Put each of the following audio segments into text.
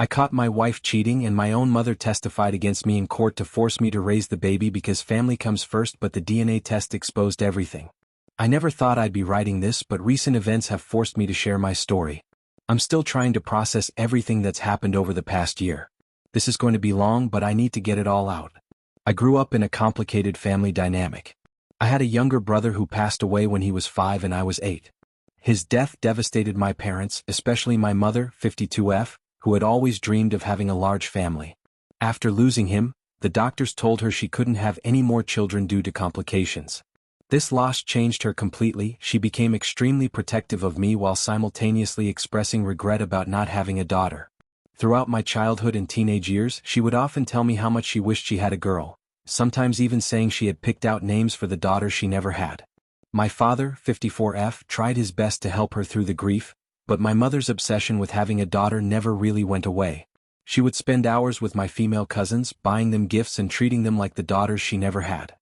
I caught my wife cheating and my own mother testified against me in court to force me to raise the baby because family comes first, but the DNA test exposed everything. I never thought I'd be writing this, but recent events have forced me to share my story. I'm still trying to process everything that's happened over the past year. This is going to be long, but I need to get it all out. I grew up in a complicated family dynamic. I had a younger brother who passed away when he was 5 and I was 8. His death devastated my parents, especially my mother, 52F, who had always dreamed of having a large family. After losing him, the doctors told her she couldn't have any more children due to complications. This loss changed her completely. She became extremely protective of me while simultaneously expressing regret about not having a daughter. Throughout my childhood and teenage years, she would often tell me how much she wished she had a girl, sometimes even saying she had picked out names for the daughter she never had. My father, 54F, tried his best to help her through the grief, but my mother's obsession with having a daughter never really went away. She would spend hours with my female cousins, buying them gifts and treating them like the daughters she never had.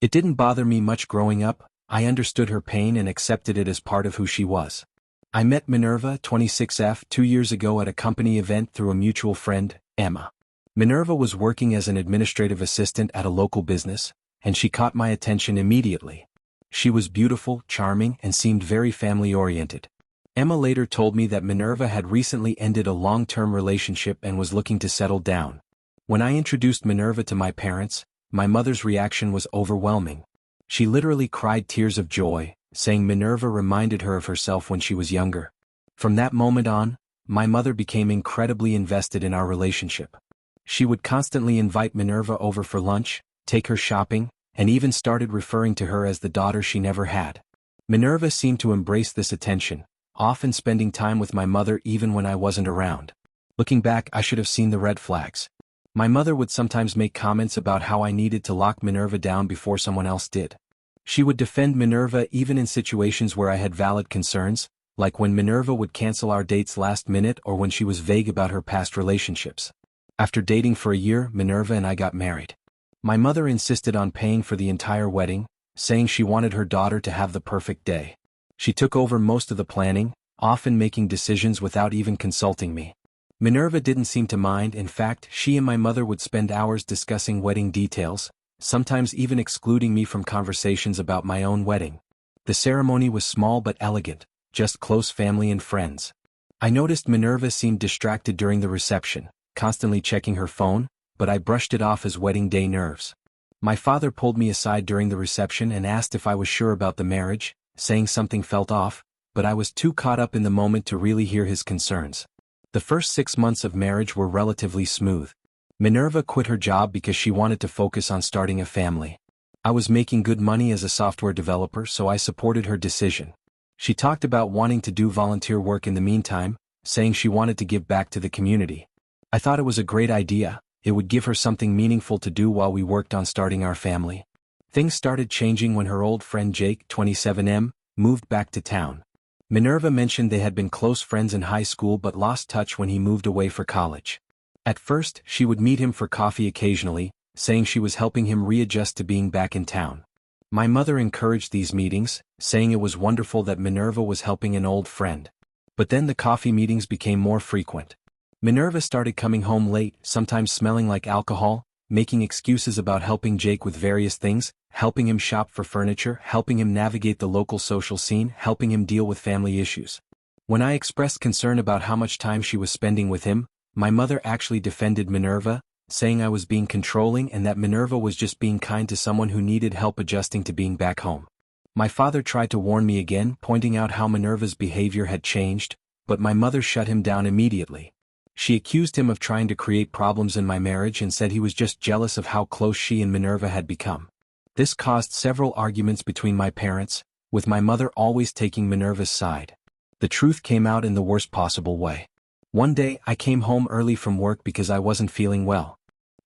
It didn't bother me much growing up. I understood her pain and accepted it as part of who she was. I met Minerva, 26F, 2 years ago at a company event through a mutual friend, Emma. Minerva was working as an administrative assistant at a local business, and she caught my attention immediately. She was beautiful, charming, and seemed very family-oriented. Emma later told me that Minerva had recently ended a long-term relationship and was looking to settle down. When I introduced Minerva to my parents, my mother's reaction was overwhelming. She literally cried tears of joy, saying Minerva reminded her of herself when she was younger. From that moment on, my mother became incredibly invested in our relationship. She would constantly invite Minerva over for lunch, take her shopping, and even started referring to her as the daughter she never had. Minerva seemed to embrace this attention, often spending time with my mother even when I wasn't around. Looking back, I should have seen the red flags. My mother would sometimes make comments about how I needed to lock Minerva down before someone else did. She would defend Minerva even in situations where I had valid concerns, like when Minerva would cancel our dates last minute or when she was vague about her past relationships. After dating for a year, Minerva and I got married. My mother insisted on paying for the entire wedding, saying she wanted her daughter to have the perfect day. She took over most of the planning, often making decisions without even consulting me. Minerva didn't seem to mind. In fact, she and my mother would spend hours discussing wedding details, sometimes even excluding me from conversations about my own wedding. The ceremony was small but elegant, just close family and friends. I noticed Minerva seemed distracted during the reception, constantly checking her phone, but I brushed it off as wedding day nerves. My father pulled me aside during the reception and asked if I was sure about the marriage, saying something felt off, but I was too caught up in the moment to really hear his concerns. The first 6 months of marriage were relatively smooth. Minerva quit her job because she wanted to focus on starting a family. I was making good money as a software developer, so I supported her decision. She talked about wanting to do volunteer work in the meantime, saying she wanted to give back to the community. I thought it was a great idea. It would give her something meaningful to do while we worked on starting our family. Things started changing when her old friend Jake, 27M, moved back to town. Minerva mentioned they had been close friends in high school but lost touch when he moved away for college. At first, she would meet him for coffee occasionally, saying she was helping him readjust to being back in town. My mother encouraged these meetings, saying it was wonderful that Minerva was helping an old friend. But then the coffee meetings became more frequent. Minerva started coming home late, sometimes smelling like alcohol, making excuses about helping Jake with various things, helping him shop for furniture, helping him navigate the local social scene, helping him deal with family issues. When I expressed concern about how much time she was spending with him, my mother actually defended Minerva, saying I was being controlling and that Minerva was just being kind to someone who needed help adjusting to being back home. My father tried to warn me again, pointing out how Minerva's behavior had changed, but my mother shut him down immediately. She accused him of trying to create problems in my marriage and said he was just jealous of how close she and Minerva had become. This caused several arguments between my parents, with my mother always taking Minerva's side. The truth came out in the worst possible way. One day, I came home early from work because I wasn't feeling well.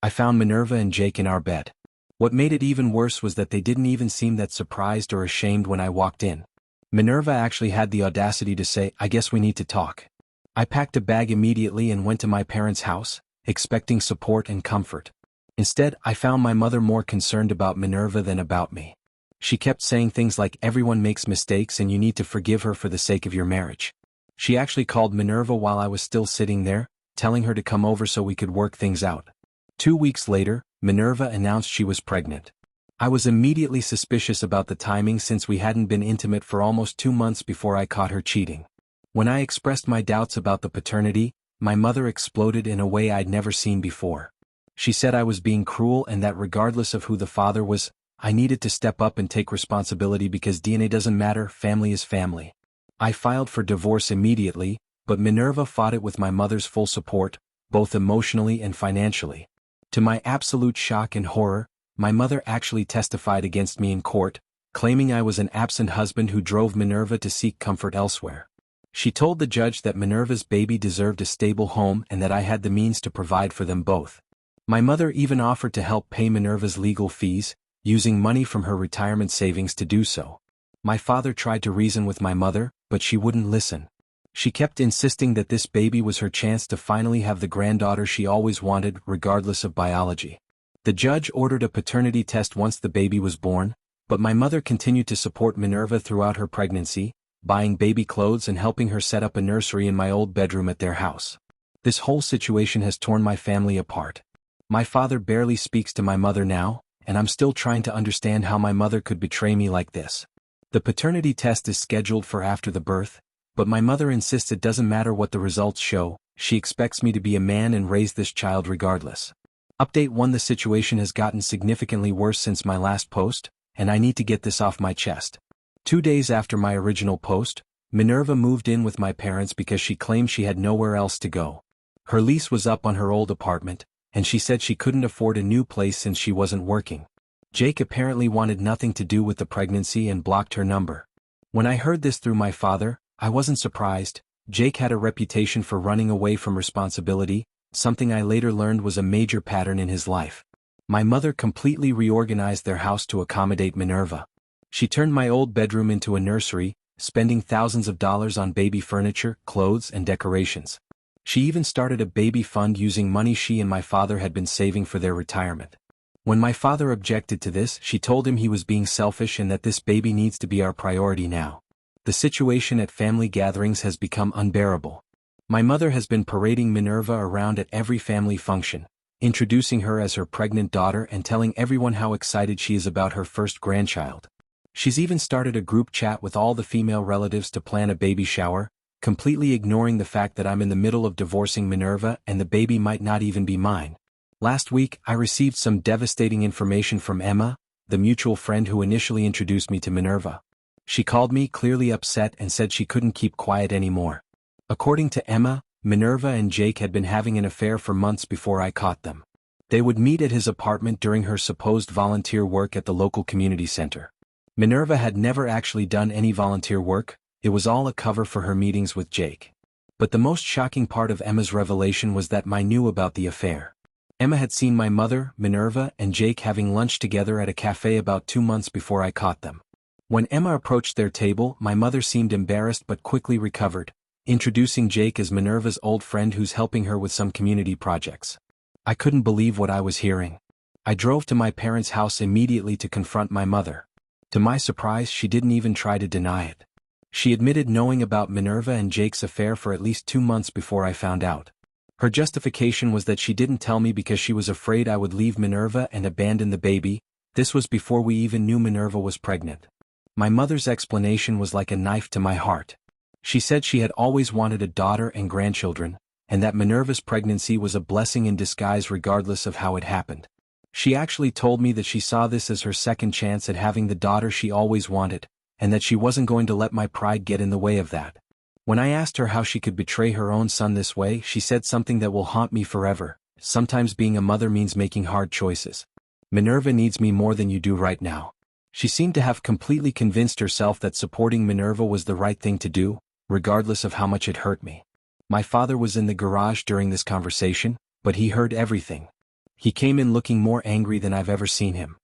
I found Minerva and Jake in our bed. What made it even worse was that they didn't even seem that surprised or ashamed when I walked in. Minerva actually had the audacity to say, "I guess we need to talk." I packed a bag immediately and went to my parents' house, expecting support and comfort. Instead, I found my mother more concerned about Minerva than about me. She kept saying things like everyone makes mistakes and you need to forgive her for the sake of your marriage. She actually called Minerva while I was still sitting there, telling her to come over so we could work things out. 2 weeks later, Minerva announced she was pregnant. I was immediately suspicious about the timing since we hadn't been intimate for almost 2 months before I caught her cheating. When I expressed my doubts about the paternity, my mother exploded in a way I'd never seen before. She said I was being cruel and that regardless of who the father was, I needed to step up and take responsibility because DNA doesn't matter, family is family. I filed for divorce immediately, but Minerva fought it with my mother's full support, both emotionally and financially. To my absolute shock and horror, my mother actually testified against me in court, claiming I was an absent husband who drove Minerva to seek comfort elsewhere. She told the judge that Minerva's baby deserved a stable home and that I had the means to provide for them both. My mother even offered to help pay Minerva's legal fees, using money from her retirement savings to do so. My father tried to reason with my mother, but she wouldn't listen. She kept insisting that this baby was her chance to finally have the granddaughter she always wanted, regardless of biology. The judge ordered a paternity test once the baby was born, but my mother continued to support Minerva throughout her pregnancy, buying baby clothes and helping her set up a nursery in my old bedroom at their house. This whole situation has torn my family apart. My father barely speaks to my mother now, and I'm still trying to understand how my mother could betray me like this. The paternity test is scheduled for after the birth, but my mother insists it doesn't matter what the results show, she expects me to be a man and raise this child regardless. Update 1: The situation has gotten significantly worse since my last post, and I need to get this off my chest. 2 days after my original post, Minerva moved in with my parents because she claimed she had nowhere else to go. Her lease was up on her old apartment, and she said she couldn't afford a new place since she wasn't working. Jake apparently wanted nothing to do with the pregnancy and blocked her number. When I heard this through my father, I wasn't surprised. Jake had a reputation for running away from responsibility, something I later learned was a major pattern in his life. My mother completely reorganized their house to accommodate Minerva. She turned my old bedroom into a nursery, spending thousands of dollars on baby furniture, clothes, and decorations. She even started a baby fund using money she and my father had been saving for their retirement. When my father objected to this, she told him he was being selfish and that this baby needs to be our priority now. The situation at family gatherings has become unbearable. My mother has been parading Minerva around at every family function, introducing her as her pregnant daughter and telling everyone how excited she is about her first grandchild. She's even started a group chat with all the female relatives to plan a baby shower, completely ignoring the fact that I'm in the middle of divorcing Minerva and the baby might not even be mine. Last week, I received some devastating information from Emma, the mutual friend who initially introduced me to Minerva. She called me clearly upset and said she couldn't keep quiet anymore. According to Emma, Minerva and Jake had been having an affair for months before I caught them. They would meet at his apartment during her supposed volunteer work at the local community center. Minerva had never actually done any volunteer work, it was all a cover for her meetings with Jake. But the most shocking part of Emma's revelation was that I knew about the affair. Emma had seen my mother, Minerva, and Jake having lunch together at a cafe about 2 months before I caught them. When Emma approached their table, my mother seemed embarrassed but quickly recovered, introducing Jake as Minerva's old friend who's helping her with some community projects. I couldn't believe what I was hearing. I drove to my parents' house immediately to confront my mother. To my surprise, she didn't even try to deny it. She admitted knowing about Minerva and Jake's affair for at least 2 months before I found out. Her justification was that she didn't tell me because she was afraid I would leave Minerva and abandon the baby. This was before we even knew Minerva was pregnant. My mother's explanation was like a knife to my heart. She said she had always wanted a daughter and grandchildren, and that Minerva's pregnancy was a blessing in disguise regardless of how it happened. She actually told me that she saw this as her second chance at having the daughter she always wanted, and that she wasn't going to let my pride get in the way of that. When I asked her how she could betray her own son this way, she said something that will haunt me forever: sometimes being a mother means making hard choices. Minerva needs me more than you do right now. She seemed to have completely convinced herself that supporting Minerva was the right thing to do, regardless of how much it hurt me. My father was in the garage during this conversation, but he heard everything. He came in looking more angry than I've ever seen him.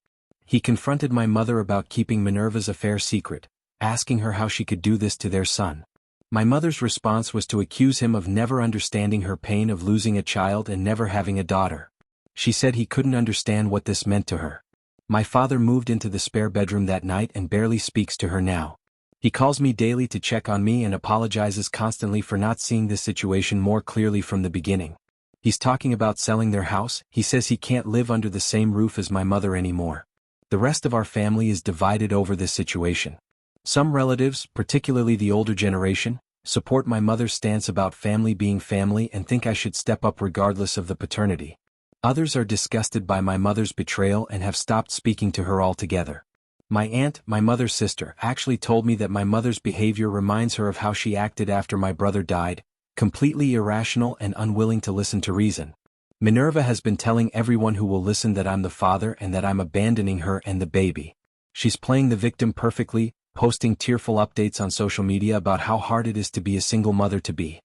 He confronted my mother about keeping Minerva's affair secret, asking her how she could do this to their son. My mother's response was to accuse him of never understanding her pain of losing a child and never having a daughter. She said he couldn't understand what this meant to her. My father moved into the spare bedroom that night and barely speaks to her now. He calls me daily to check on me and apologizes constantly for not seeing this situation more clearly from the beginning. He's talking about selling their house. He says he can't live under the same roof as my mother anymore. The rest of our family is divided over this situation. Some relatives, particularly the older generation, support my mother's stance about family being family and think I should step up regardless of the paternity. Others are disgusted by my mother's betrayal and have stopped speaking to her altogether. My aunt, my mother's sister, actually told me that my mother's behavior reminds her of how she acted after my brother died, completely irrational and unwilling to listen to reason. Minerva has been telling everyone who will listen that I'm the father and that I'm abandoning her and the baby. She's playing the victim perfectly, posting tearful updates on social media about how hard it is to be a single mother-to-be.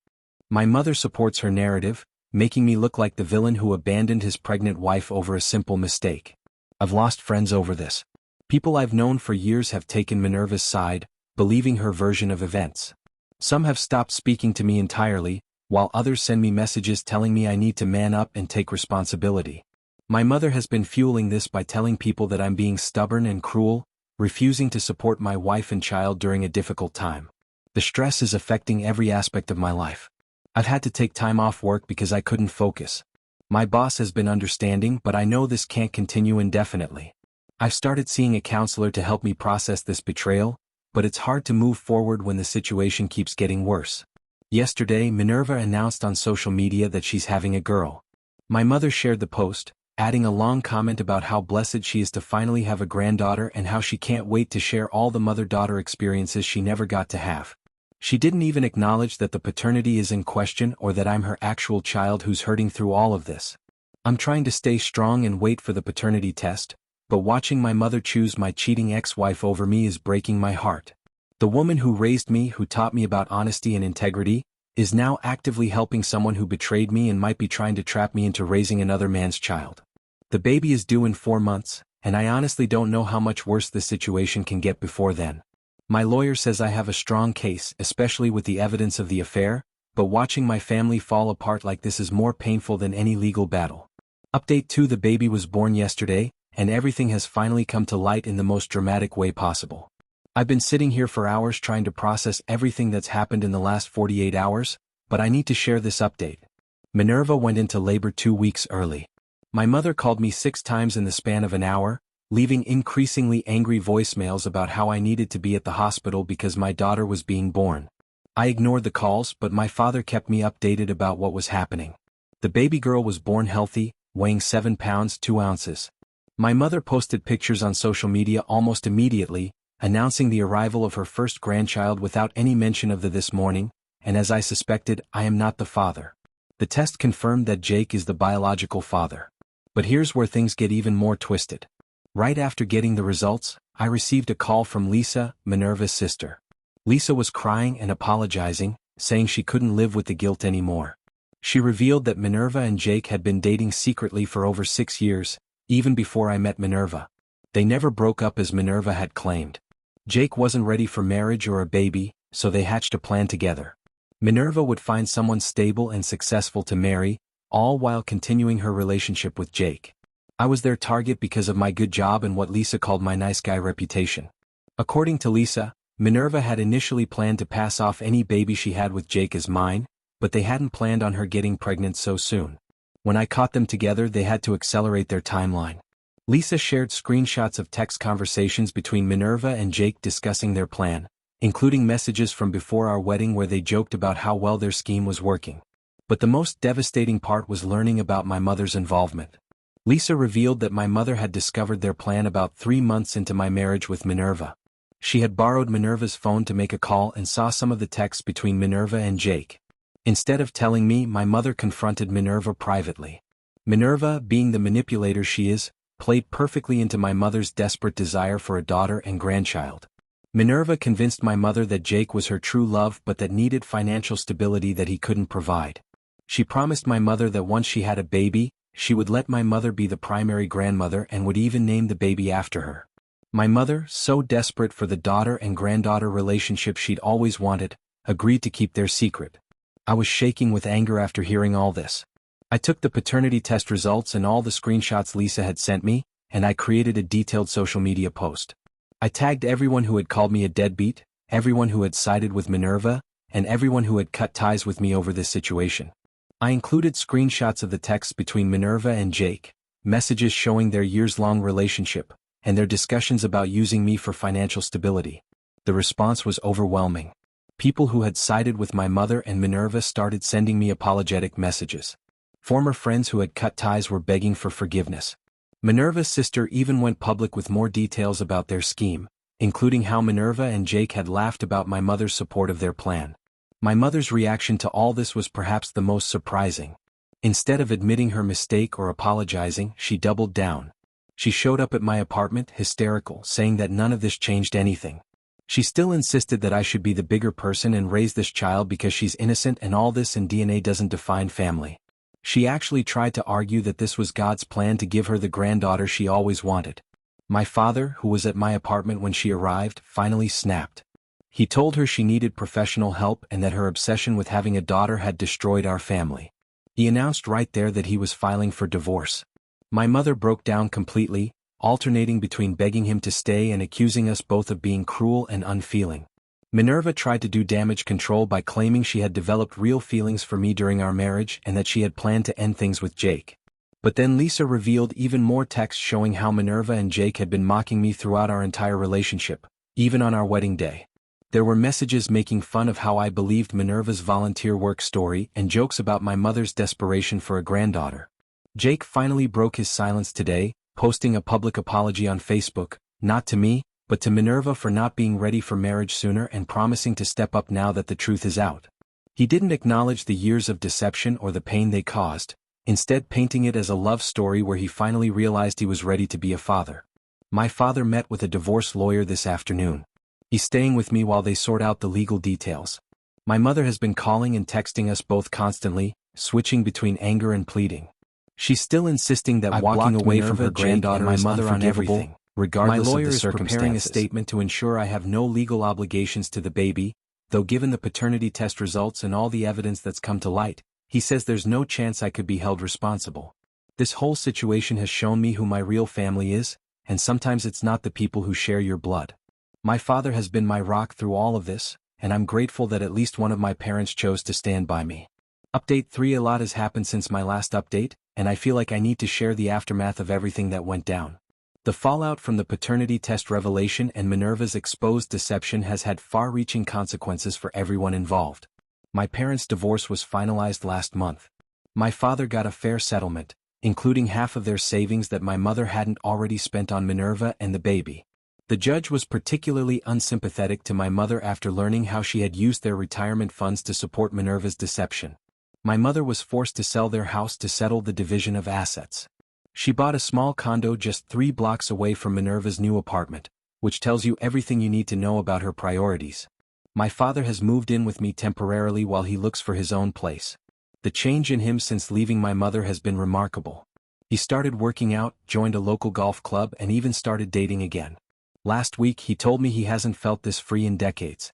My mother supports her narrative, making me look like the villain who abandoned his pregnant wife over a simple mistake. I've lost friends over this. People I've known for years have taken Minerva's side, believing her version of events. Some have stopped speaking to me entirely, while others send me messages telling me I need to man up and take responsibility. My mother has been fueling this by telling people that I'm being stubborn and cruel, refusing to support my wife and child during a difficult time. The stress is affecting every aspect of my life. I've had to take time off work because I couldn't focus. My boss has been understanding, but I know this can't continue indefinitely. I've started seeing a counselor to help me process this betrayal, but it's hard to move forward when the situation keeps getting worse. Yesterday, Minerva announced on social media that she's having a girl. My mother shared the post, adding a long comment about how blessed she is to finally have a granddaughter and how she can't wait to share all the mother-daughter experiences she never got to have. She didn't even acknowledge that the paternity is in question or that I'm her actual child who's hurting through all of this. I'm trying to stay strong and wait for the paternity test, but watching my mother choose my cheating ex-wife over me is breaking my heart. The woman who raised me, who taught me about honesty and integrity, is now actively helping someone who betrayed me and might be trying to trap me into raising another man's child. The baby is due in 4 months, and I honestly don't know how much worse the situation can get before then. My lawyer says I have a strong case, especially with the evidence of the affair, but watching my family fall apart like this is more painful than any legal battle. Update 2: The baby was born yesterday, and everything has finally come to light in the most dramatic way possible. I've been sitting here for hours trying to process everything that's happened in the last 48 hours, but I need to share this update. Minerva went into labor 2 weeks early. My mother called me 6 times in the span of an hour, leaving increasingly angry voicemails about how I needed to be at the hospital because my daughter was being born. I ignored the calls, but my father kept me updated about what was happening. The baby girl was born healthy, weighing 7 pounds 2 ounces. My mother posted pictures on social media almost immediately, announcing the arrival of her first grandchild without any mention of the this morning, and as I suspected, I am not the father. The test confirmed that Jake is the biological father. But here's where things get even more twisted. Right after getting the results, I received a call from Lisa, Minerva's sister. Lisa was crying and apologizing, saying she couldn't live with the guilt anymore. She revealed that Minerva and Jake had been dating secretly for over 6 years, even before I met Minerva. They never broke up as Minerva had claimed. Jake wasn't ready for marriage or a baby, so they hatched a plan together. Minerva would find someone stable and successful to marry, all while continuing her relationship with Jake. I was their target because of my good job and what Lisa called my nice guy reputation. According to Lisa, Minerva had initially planned to pass off any baby she had with Jake as mine, but they hadn't planned on her getting pregnant so soon. When I caught them together, they had to accelerate their timeline. Lisa shared screenshots of text conversations between Minerva and Jake discussing their plan, including messages from before our wedding where they joked about how well their scheme was working. But the most devastating part was learning about my mother's involvement. Lisa revealed that my mother had discovered their plan about 3 months into my marriage with Minerva. She had borrowed Minerva's phone to make a call and saw some of the texts between Minerva and Jake. Instead of telling me, my mother confronted Minerva privately. Minerva, being the manipulator she is, played perfectly into my mother's desperate desire for a daughter and grandchild. Minerva convinced my mother that Jake was her true love but that needed financial stability that he couldn't provide. She promised my mother that once she had a baby, she would let my mother be the primary grandmother and would even name the baby after her. My mother, so desperate for the daughter and granddaughter relationship she'd always wanted, agreed to keep their secret. I was shaking with anger after hearing all this. I took the paternity test results and all the screenshots Lisa had sent me, and I created a detailed social media post. I tagged everyone who had called me a deadbeat, everyone who had sided with Minerva, and everyone who had cut ties with me over this situation. I included screenshots of the texts between Minerva and Jake, messages showing their years-long relationship, and their discussions about using me for financial stability. The response was overwhelming. People who had sided with my mother and Minerva started sending me apologetic messages. Former friends who had cut ties were begging for forgiveness. Minerva's sister even went public with more details about their scheme, including how Minerva and Jake had laughed about my mother's support of their plan. My mother's reaction to all this was perhaps the most surprising. Instead of admitting her mistake or apologizing, she doubled down. She showed up at my apartment, hysterical, saying that none of this changed anything. She still insisted that I should be the bigger person and raise this child because she's innocent and all this and DNA doesn't define family. She actually tried to argue that this was God's plan to give her the granddaughter she always wanted. My father, who was at my apartment when she arrived, finally snapped. He told her she needed professional help and that her obsession with having a daughter had destroyed our family. He announced right there that he was filing for divorce. My mother broke down completely, alternating between begging him to stay and accusing us both of being cruel and unfeeling. Minerva tried to do damage control by claiming she had developed real feelings for me during our marriage and that she had planned to end things with Jake. But then Lisa revealed even more texts showing how Minerva and Jake had been mocking me throughout our entire relationship, even on our wedding day. There were messages making fun of how I believed Minerva's volunteer work story and jokes about my mother's desperation for a granddaughter. Jake finally broke his silence today, posting a public apology on Facebook, not to me, but to Minerva for not being ready for marriage sooner and promising to step up now that the truth is out. He didn't acknowledge the years of deception or the pain they caused, instead painting it as a love story where he finally realized he was ready to be a father. My father met with a divorce lawyer this afternoon. He's staying with me while they sort out the legal details. My mother has been calling and texting us both constantly, switching between anger and pleading. She's still insisting that walking away from her granddaughter and my mother on everything, regardless of the circumstances. My lawyer is preparing a statement to ensure I have no legal obligations to the baby, though given the paternity test results and all the evidence that's come to light, he says there's no chance I could be held responsible. This whole situation has shown me who my real family is, and sometimes it's not the people who share your blood. My father has been my rock through all of this, and I'm grateful that at least one of my parents chose to stand by me. Update 3: A lot has happened since my last update, and I feel like I need to share the aftermath of everything that went down. The fallout from the paternity test revelation and Minerva's exposed deception has had far-reaching consequences for everyone involved. My parents' divorce was finalized last month. My father got a fair settlement, including half of their savings that my mother hadn't already spent on Minerva and the baby. The judge was particularly unsympathetic to my mother after learning how she had used their retirement funds to support Minerva's deception. My mother was forced to sell their house to settle the division of assets. She bought a small condo just 3 blocks away from Minerva's new apartment, which tells you everything you need to know about her priorities. My father has moved in with me temporarily while he looks for his own place. The change in him since leaving my mother has been remarkable. He started working out, joined a local golf club, and even started dating again. Last week he told me he hasn't felt this free in decades.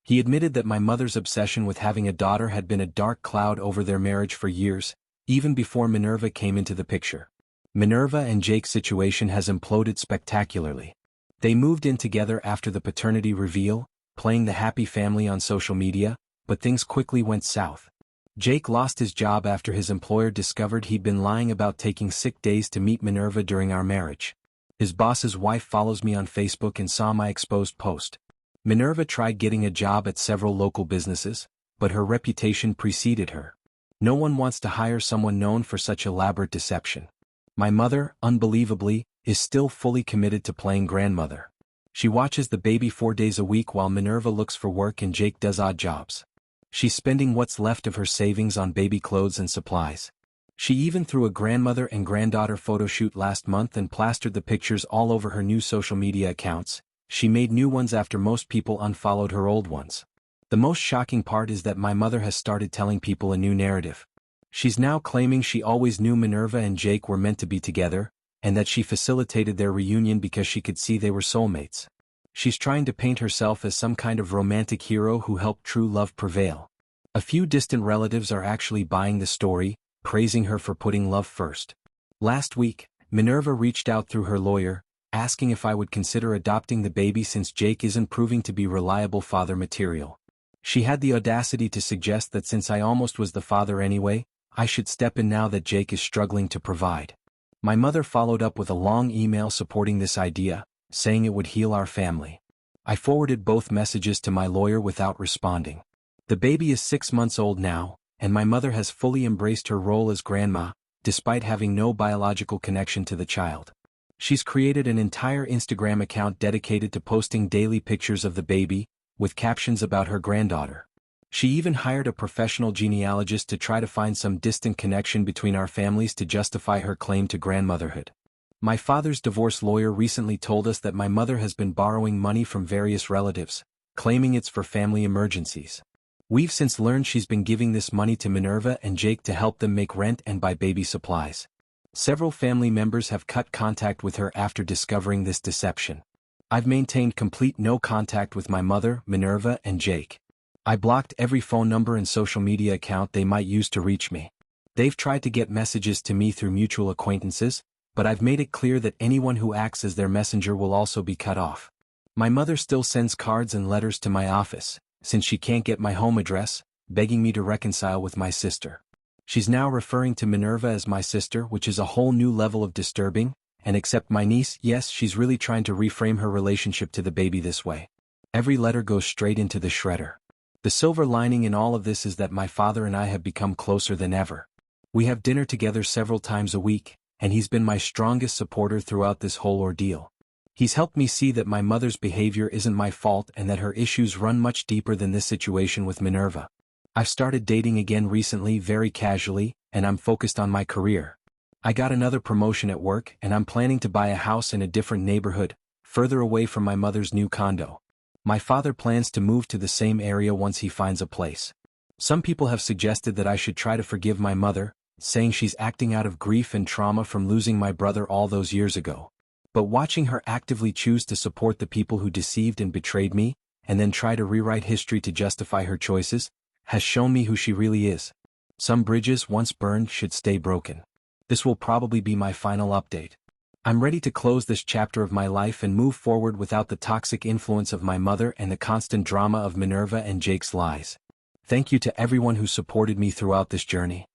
He admitted that my mother's obsession with having a daughter had been a dark cloud over their marriage for years, even before Minerva came into the picture. Minerva and Jake's situation has imploded spectacularly. They moved in together after the paternity reveal, playing the happy family on social media, but things quickly went south. Jake lost his job after his employer discovered he'd been lying about taking sick days to meet Minerva during our marriage. His boss's wife follows me on Facebook and saw my exposed post. Minerva tried getting a job at several local businesses, but her reputation preceded her. No one wants to hire someone known for such elaborate deception. My mother, unbelievably, is still fully committed to playing grandmother. She watches the baby 4 days a week while Minerva looks for work and Jake does odd jobs. She's spending what's left of her savings on baby clothes and supplies. She even threw a grandmother and granddaughter photo shoot last month and plastered the pictures all over her new social media accounts. She made new ones after most people unfollowed her old ones. The most shocking part is that my mother has started telling people a new narrative. She's now claiming she always knew Minerva and Jake were meant to be together, and that she facilitated their reunion because she could see they were soulmates. She's trying to paint herself as some kind of romantic hero who helped true love prevail. A few distant relatives are actually buying the story, praising her for putting love first. Last week, Minerva reached out through her lawyer, asking if I would consider adopting the baby since Jake isn't proving to be reliable father material. She had the audacity to suggest that since I almost was the father anyway, I should step in now that Jake is struggling to provide. My mother followed up with a long email supporting this idea, saying it would heal our family. I forwarded both messages to my lawyer without responding. The baby is 6 months old now, and my mother has fully embraced her role as grandma, despite having no biological connection to the child. She's created an entire Instagram account dedicated to posting daily pictures of the baby, with captions about her granddaughter. She even hired a professional genealogist to try to find some distant connection between our families to justify her claim to grandmotherhood. My father's divorce lawyer recently told us that my mother has been borrowing money from various relatives, claiming it's for family emergencies. We've since learned she's been giving this money to Minerva and Jake to help them make rent and buy baby supplies. Several family members have cut contact with her after discovering this deception. I've maintained complete no contact with my mother, Minerva, and Jake. I blocked every phone number and social media account they might use to reach me. They've tried to get messages to me through mutual acquaintances, but I've made it clear that anyone who acts as their messenger will also be cut off. My mother still sends cards and letters to my office, since she can't get my home address, begging me to reconcile with my sister. She's now referring to Minerva as my sister, which is a whole new level of disturbing, and except my niece, yes, she's really trying to reframe her relationship to the baby this way. Every letter goes straight into the shredder. The silver lining in all of this is that my father and I have become closer than ever. We have dinner together several times a week, and he's been my strongest supporter throughout this whole ordeal. He's helped me see that my mother's behavior isn't my fault and that her issues run much deeper than this situation with Minerva. I've started dating again recently very casually, and I'm focused on my career. I got another promotion at work and I'm planning to buy a house in a different neighborhood, further away from my mother's new condo. My father plans to move to the same area once he finds a place. Some people have suggested that I should try to forgive my mother, saying she's acting out of grief and trauma from losing my brother all those years ago. But watching her actively choose to support the people who deceived and betrayed me, and then try to rewrite history to justify her choices, has shown me who she really is. Some bridges once burned should stay broken. This will probably be my final update. I'm ready to close this chapter of my life and move forward without the toxic influence of my mother and the constant drama of Minerva and Jake's lies. Thank you to everyone who supported me throughout this journey.